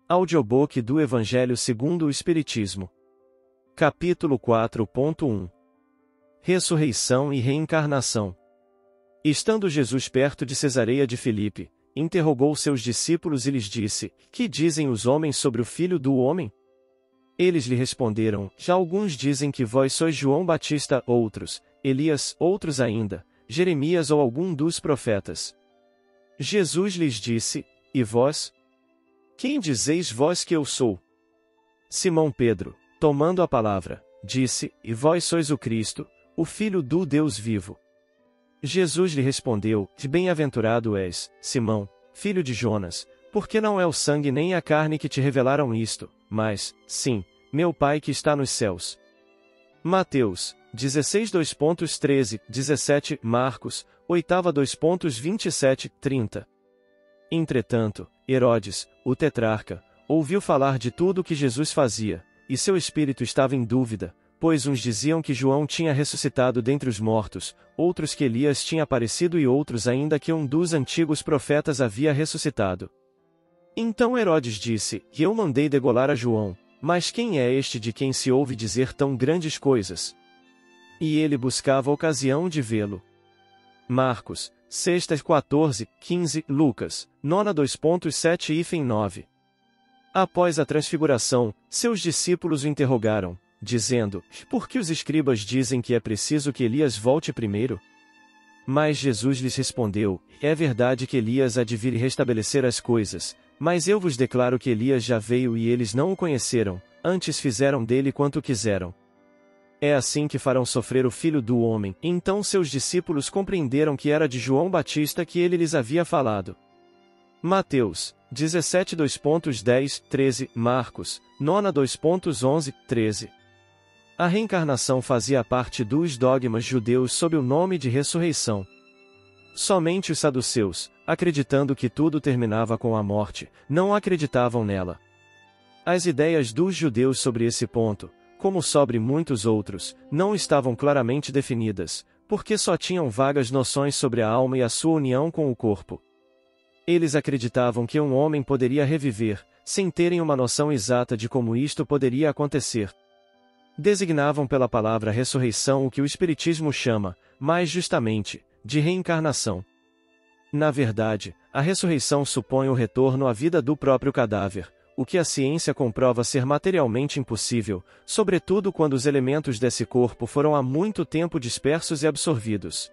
Audiobook do Evangelho segundo o Espiritismo. Capítulo 4.1 Ressurreição e Reencarnação. Estando Jesus perto de Cesareia de Filipe, interrogou seus discípulos e lhes disse: Que dizem os homens sobre o Filho do Homem? Eles lhe responderam: Já alguns dizem que vós sois João Batista, outros, Elias, outros ainda, Jeremias ou algum dos profetas. Jesus lhes disse: E vós? Quem dizeis vós que eu sou? Simão Pedro, tomando a palavra, disse: E vós sois o Cristo, o Filho do Deus vivo. Jesus lhe respondeu: Bem-aventurado és, Simão, filho de Jonas, porque não é o sangue nem a carne que te revelaram isto, mas, sim, meu Pai que está nos céus. Mateus 16:2.13, 17, Marcos 8:2.27, 30. Entretanto, Herodes, o tetrarca, ouviu falar de tudo o que Jesus fazia, e seu espírito estava em dúvida, pois uns diziam que João tinha ressuscitado dentre os mortos, outros que Elias tinha aparecido e outros ainda que um dos antigos profetas havia ressuscitado. Então Herodes disse: Eu mandei degolar a João, mas quem é este de quem se ouve dizer tão grandes coisas? E ele buscava ocasião de vê-lo. Marcos 6:14, 15, Lucas 9:2.7 e 9. Após a transfiguração, seus discípulos o interrogaram, dizendo: Por que os escribas dizem que é preciso que Elias volte primeiro? Mas Jesus lhes respondeu: É verdade que Elias há de vir e restabelecer as coisas, mas eu vos declaro que Elias já veio e eles não o conheceram, antes fizeram dele quanto quiseram. É assim que farão sofrer o Filho do Homem. Então seus discípulos compreenderam que era de João Batista que ele lhes havia falado. Mateus 17:2.10, 13, Marcos 9:2.11, 13. A reencarnação fazia parte dos dogmas judeus sob o nome de ressurreição. Somente os saduceus, acreditando que tudo terminava com a morte, não acreditavam nela. As ideias dos judeus sobre esse ponto, como sobre muitos outros, não estavam claramente definidas, porque só tinham vagas noções sobre a alma e a sua união com o corpo. Eles acreditavam que um homem poderia reviver, sem terem uma noção exata de como isto poderia acontecer. Designavam pela palavra ressurreição o que o Espiritismo chama, mais justamente, de reencarnação. Na verdade, a ressurreição supõe o retorno à vida do próprio cadáver, o que a ciência comprova ser materialmente impossível, sobretudo quando os elementos desse corpo foram há muito tempo dispersos e absorvidos.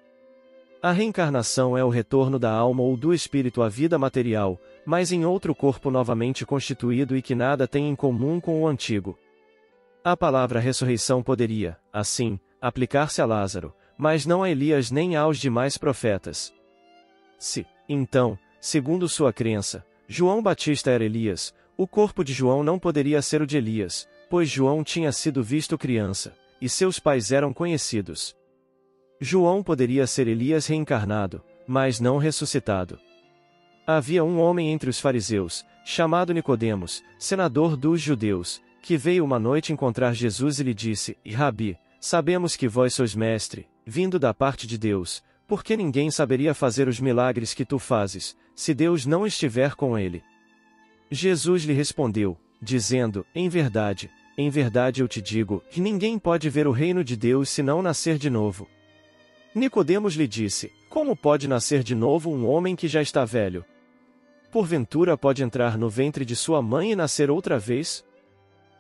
A reencarnação é o retorno da alma ou do espírito à vida material, mas em outro corpo novamente constituído e que nada tem em comum com o antigo. A palavra ressurreição poderia, assim, aplicar-se a Lázaro, mas não a Elias nem aos demais profetas. Se, então, segundo sua crença, João Batista era Elias, o corpo de João não poderia ser o de Elias, pois João tinha sido visto criança, e seus pais eram conhecidos. João poderia ser Elias reencarnado, mas não ressuscitado. Havia um homem entre os fariseus, chamado Nicodemos, senador dos judeus, que veio uma noite encontrar Jesus e lhe disse: Rabi, sabemos que vós sois mestre, vindo da parte de Deus, porque ninguém saberia fazer os milagres que tu fazes, se Deus não estiver com ele. Jesus lhe respondeu, dizendo: em verdade eu te digo, que ninguém pode ver o reino de Deus se não nascer de novo. Nicodemos lhe disse: Como pode nascer de novo um homem que já está velho? Porventura pode entrar no ventre de sua mãe e nascer outra vez?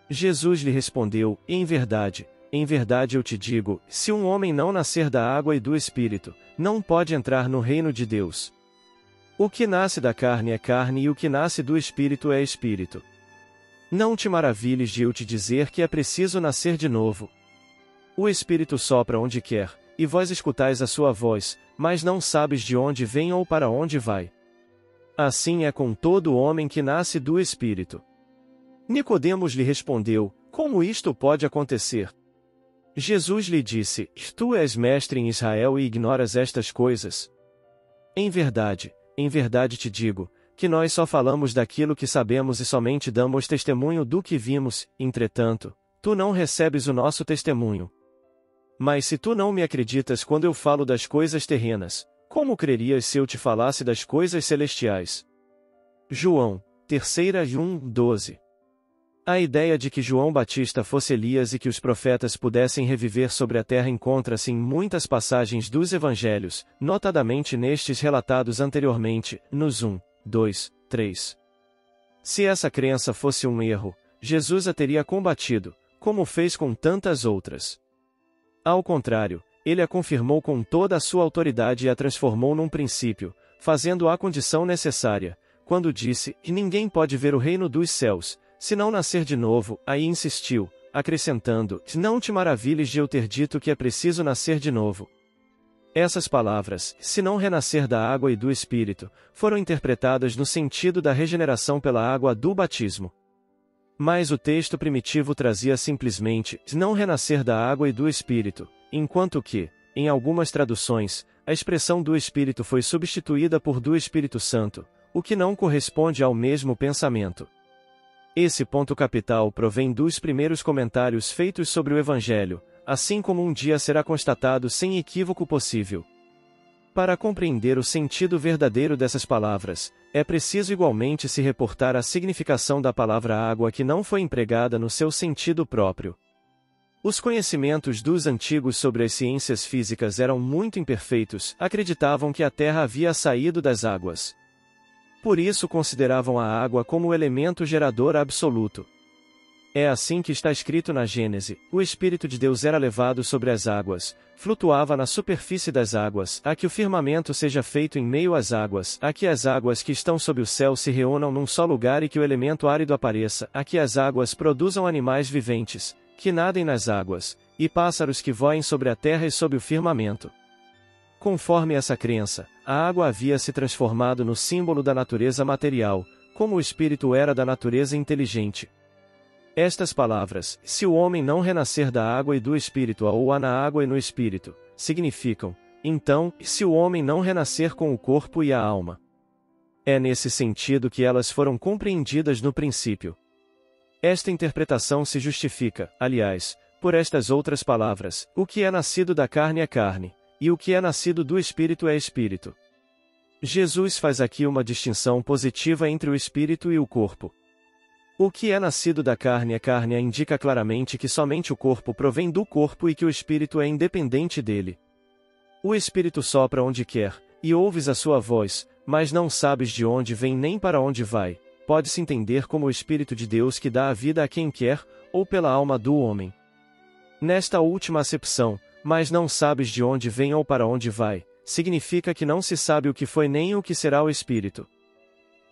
Jesus lhe respondeu: em verdade eu te digo, se um homem não nascer da água e do Espírito, não pode entrar no reino de Deus. O que nasce da carne é carne e o que nasce do Espírito é Espírito. Não te maravilhes de eu te dizer que é preciso nascer de novo. O Espírito sopra onde quer, e vós escutais a sua voz, mas não sabes de onde vem ou para onde vai. Assim é com todo homem que nasce do Espírito. Nicodemos lhe respondeu: Como isto pode acontecer? Jesus lhe disse: Tu és mestre em Israel e ignoras estas coisas? Em verdade te digo, que nós só falamos daquilo que sabemos e somente damos testemunho do que vimos, entretanto, tu não recebes o nosso testemunho. Mas se tu não me acreditas quando eu falo das coisas terrenas, como crerias se eu te falasse das coisas celestiais? João Terceira 1:12. A ideia de que João Batista fosse Elias e que os profetas pudessem reviver sobre a terra encontra-se em muitas passagens dos evangelhos, notadamente nestes relatados anteriormente, nos 1, 2, 3. Se essa crença fosse um erro, Jesus a teria combatido, como fez com tantas outras. Ao contrário, ele a confirmou com toda a sua autoridade e a transformou num princípio, fazendo a condição necessária, quando disse: "E ninguém pode ver o reino dos céus, se não nascer de novo", aí insistiu, acrescentando: "Não te maravilhes de eu ter dito que é preciso nascer de novo". Essas palavras, "se não renascer da água e do Espírito", foram interpretadas no sentido da regeneração pela água do batismo. Mas o texto primitivo trazia simplesmente, "não renascer da água e do Espírito", enquanto que, em algumas traduções, a expressão do Espírito foi substituída por do Espírito Santo, o que não corresponde ao mesmo pensamento. Esse ponto capital provém dos primeiros comentários feitos sobre o Evangelho, assim como um dia será constatado sem equívoco possível. Para compreender o sentido verdadeiro dessas palavras, é preciso igualmente se reportar à significação da palavra água que não foi empregada no seu sentido próprio. Os conhecimentos dos antigos sobre as ciências físicas eram muito imperfeitos, acreditavam que a Terra havia saído das águas. Por isso consideravam a água como o elemento gerador absoluto. É assim que está escrito na Gênese: "O Espírito de Deus era levado sobre as águas, flutuava na superfície das águas, a que o firmamento seja feito em meio às águas, a que as águas que estão sob o céu se reúnam num só lugar e que o elemento árido apareça, a que as águas produzam animais viventes, que nadem nas águas, e pássaros que voem sobre a terra e sob o firmamento". Conforme essa crença, a água havia se transformado no símbolo da natureza material, como o Espírito era da natureza inteligente. Estas palavras, "se o homem não renascer da água e do Espírito ou há na água e no Espírito", significam, então, se o homem não renascer com o corpo e a alma. É nesse sentido que elas foram compreendidas no princípio. Esta interpretação se justifica, aliás, por estas outras palavras: "O que é nascido da carne é carne, e o que é nascido do Espírito é Espírito". Jesus faz aqui uma distinção positiva entre o Espírito e o corpo. O que é nascido da carne é carne indica claramente que somente o corpo provém do corpo e que o Espírito é independente dele. O Espírito sopra onde quer, e ouves a sua voz, mas não sabes de onde vem nem para onde vai. Pode-se entender como o Espírito de Deus que dá a vida a quem quer, ou pela alma do homem. Nesta última acepção, "mas não sabes de onde vem ou para onde vai", significa que não se sabe o que foi nem o que será o Espírito.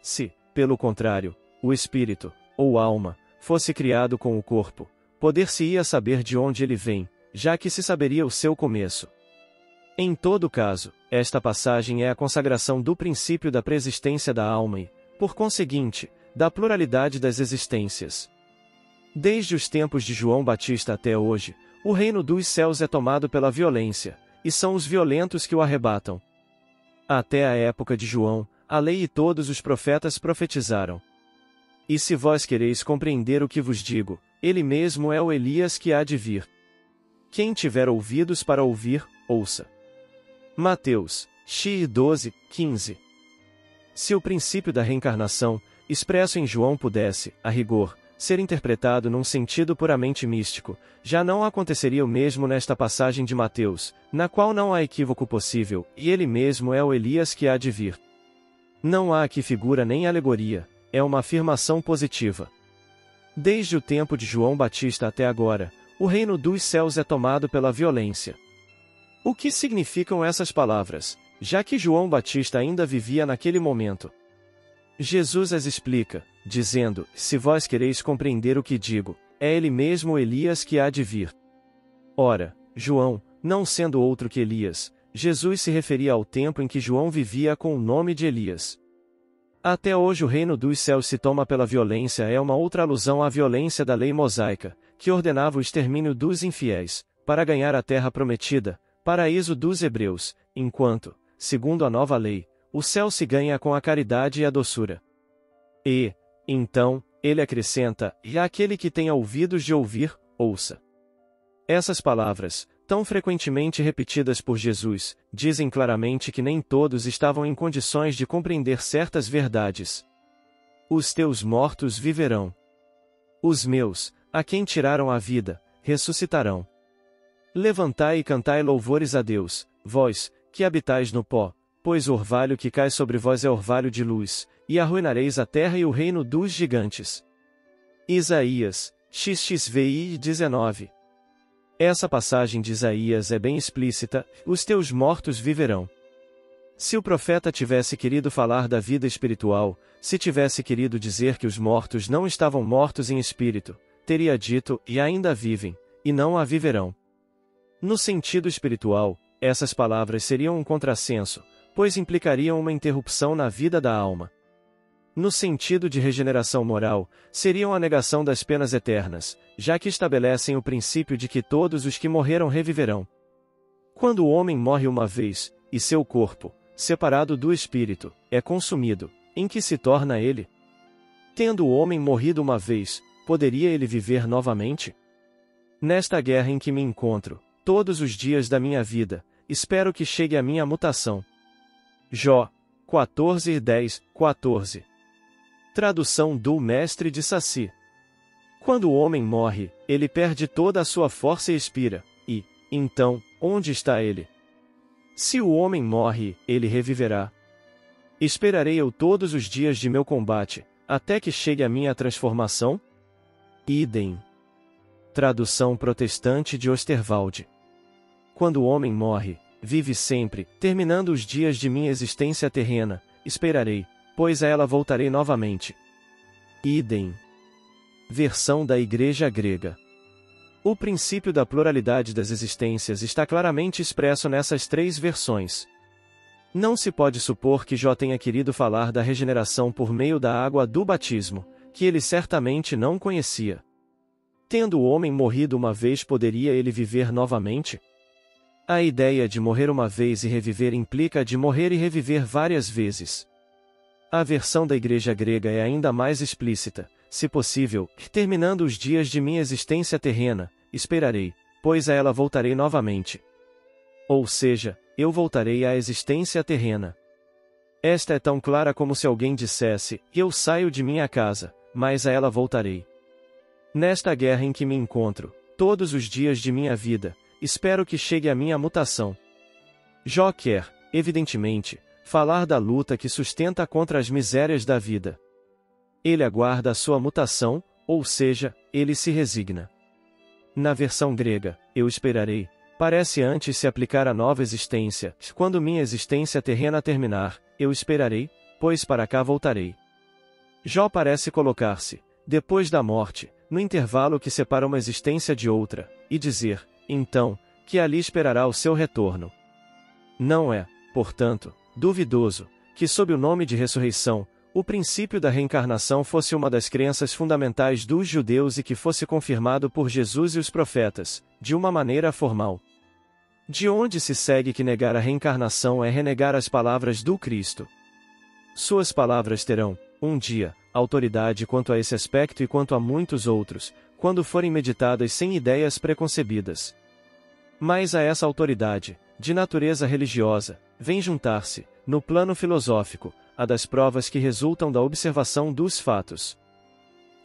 Se, pelo contrário, o Espírito, ou alma, fosse criado com o corpo, poder-se-ia saber de onde ele vem, já que se saberia o seu começo. Em todo caso, esta passagem é a consagração do princípio da preexistência da alma e, por conseguinte, da pluralidade das existências. Desde os tempos de João Batista até hoje, o reino dos céus é tomado pela violência, e são os violentos que o arrebatam. Até a época de João, a lei e todos os profetas profetizaram. "E se vós quereis compreender o que vos digo, ele mesmo é o Elias que há de vir. Quem tiver ouvidos para ouvir, ouça." Mateus, 12:15. Se o princípio da reencarnação, expresso em João pudesse, a rigor, ser interpretado num sentido puramente místico, já não aconteceria o mesmo nesta passagem de Mateus, na qual não há equívoco possível, e ele mesmo é o Elias que há de vir. Não há aqui figura nem alegoria, é uma afirmação positiva. Desde o tempo de João Batista até agora, o reino dos céus é tomado pela violência. O que significam essas palavras, já que João Batista ainda vivia naquele momento? Jesus as explica, dizendo: "Se vós quereis compreender o que digo, é ele mesmo Elias que há de vir." Ora, João, não sendo outro que Elias, Jesus se referia ao tempo em que João vivia com o nome de Elias. Até hoje o reino dos céus se toma pela violência é uma outra alusão à violência da lei mosaica, que ordenava o extermínio dos infiéis, para ganhar a terra prometida, paraíso dos hebreus, enquanto, segundo a nova lei, o céu se ganha com a caridade e a doçura. E, então, ele acrescenta: "E aquele que tenha ouvidos de ouvir, ouça." Essas palavras, tão frequentemente repetidas por Jesus, dizem claramente que nem todos estavam em condições de compreender certas verdades. Os teus mortos viverão. Os meus, a quem tiraram a vida, ressuscitarão. Levantai e cantai louvores a Deus, vós, que habitais no pó, pois o orvalho que cai sobre vós é orvalho de luz, e arruinareis a terra e o reino dos gigantes. Isaías, XXVI 19. Essa passagem de Isaías é bem explícita: os teus mortos viverão. Se o profeta tivesse querido falar da vida espiritual, se tivesse querido dizer que os mortos não estavam mortos em espírito, teria dito, e ainda vivem, e não a viverão. No sentido espiritual, essas palavras seriam um contrassenso, pois implicariam uma interrupção na vida da alma. No sentido de regeneração moral, seriam a negação das penas eternas, já que estabelecem o princípio de que todos os que morreram reviverão. Quando o homem morre uma vez, e seu corpo, separado do espírito, é consumido, em que se torna ele? Tendo o homem morrido uma vez, poderia ele viver novamente? Nesta guerra em que me encontro, todos os dias da minha vida, espero que chegue a minha mutação. Jó 14:10, 14. Tradução do Mestre de Saci. Quando o homem morre, ele perde toda a sua força e expira, e, então, onde está ele? Se o homem morre, ele reviverá. Esperarei eu todos os dias de meu combate, até que chegue a minha transformação? Idem. Tradução protestante de Osterwalde. Quando o homem morre, vive sempre, terminando os dias de minha existência terrena, esperarei, pois a ela voltarei novamente. Idem. Versão da Igreja Grega. O princípio da pluralidade das existências está claramente expresso nessas três versões. Não se pode supor que Jó tenha querido falar da regeneração por meio da água do batismo, que ele certamente não conhecia. Tendo o homem morrido uma vez, poderia ele viver novamente? A ideia de morrer uma vez e reviver implica de morrer e reviver várias vezes. A versão da Igreja Grega é ainda mais explícita: se possível, terminando os dias de minha existência terrena, esperarei, pois a ela voltarei novamente. Ou seja, eu voltarei à existência terrena. Esta é tão clara como se alguém dissesse: eu saio de minha casa, mas a ela voltarei. Nesta guerra em que me encontro, todos os dias de minha vida, espero que chegue a minha mutação. Jó quer, evidentemente, falar da luta que sustenta contra as misérias da vida. Ele aguarda a sua mutação, ou seja, ele se resigna. Na versão grega, eu esperarei, parece antes se aplicar à nova existência: quando minha existência terrena terminar, eu esperarei, pois para cá voltarei. Jó parece colocar-se, depois da morte, no intervalo que separa uma existência de outra, e dizer, então, que ali esperará o seu retorno. Não é, portanto, duvidoso, que sob o nome de ressurreição, o princípio da reencarnação fosse uma das crenças fundamentais dos judeus e que fosse confirmado por Jesus e os profetas, de uma maneira formal. De onde se segue que negar a reencarnação é renegar as palavras do Cristo. Suas palavras terão, um dia, autoridade quanto a esse aspecto e quanto a muitos outros, quando forem meditadas sem ideias preconcebidas. Mas a essa autoridade, de natureza religiosa, vem juntar-se, no plano filosófico, a das provas que resultam da observação dos fatos.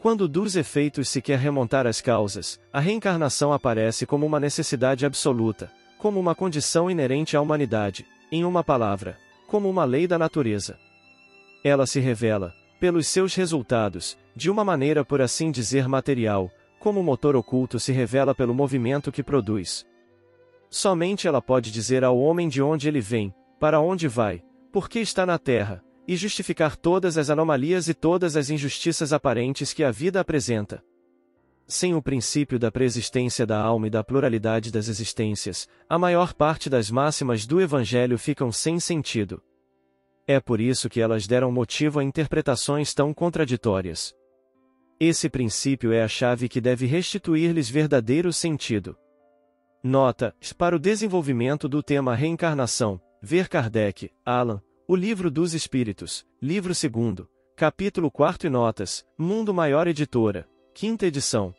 Quando dos efeitos se quer remontar às causas, a reencarnação aparece como uma necessidade absoluta, como uma condição inerente à humanidade, em uma palavra, como uma lei da natureza. Ela se revela, pelos seus resultados, de uma maneira por assim dizer material, como o motor oculto se revela pelo movimento que produz. Somente ela pode dizer ao homem de onde ele vem, para onde vai, por que está na Terra, e justificar todas as anomalias e todas as injustiças aparentes que a vida apresenta. Sem o princípio da preexistência da alma e da pluralidade das existências, a maior parte das máximas do Evangelho ficam sem sentido. É por isso que elas deram motivo a interpretações tão contraditórias. Esse princípio é a chave que deve restituir-lhes verdadeiro sentido. Nota: para o desenvolvimento do tema reencarnação, ver Kardec, Alan, O Livro dos Espíritos, livro 2º, capítulo 4 e notas, Mundo Maior Editora, 5ª edição.